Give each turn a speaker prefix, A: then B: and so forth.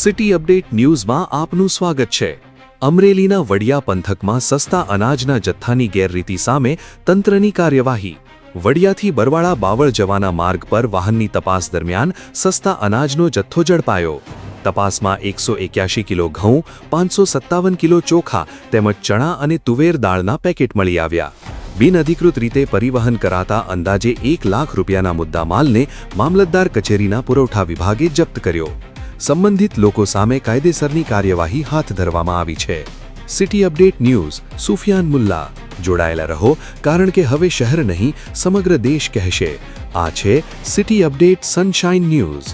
A: City update ન્યૂઝમાં આપનું સ્વાગત છે। અમરેલીના વડિયા પંથકમાં સસ્તા અનાજના જથ્થાની ગેરરીતિ સામે તંત્રની કાર્યવાહી। વડિયાથી બરવાળા બાવળ જવાના માર્ગ પર વાહનની તપાસ દરમિયાન સસ્તા અનાજનો જથ્થો ઝડપાયો। તપાસમાં 181 કિલો ઘઉં, 557 કિલો ચોખા તેમજ ચણા અને તુવેર દાળના પેકેટ મળી આવ્યા। બિનઅધિકૃત રીતે પરિવહન કરાતા અંદાજે 1 લાખ રૂપિયાના મુદ્દામાલને મામલતદાર કચેરીના પુરવઠા વિભાગે જપ્ત કર્યો। સંબંધિત લોકો સામે કાયદેસરની કાર્યવાહી હાથ ધરવામાં આવી છે। City update news Sufiyan Mulla. જોડાયેલા રહો, કારણ કે હવે શહેર નહીં સમગ્ર દેશ કહેશે। આ છે સિટી અપડેટ સનશાઇન ન્યૂઝ।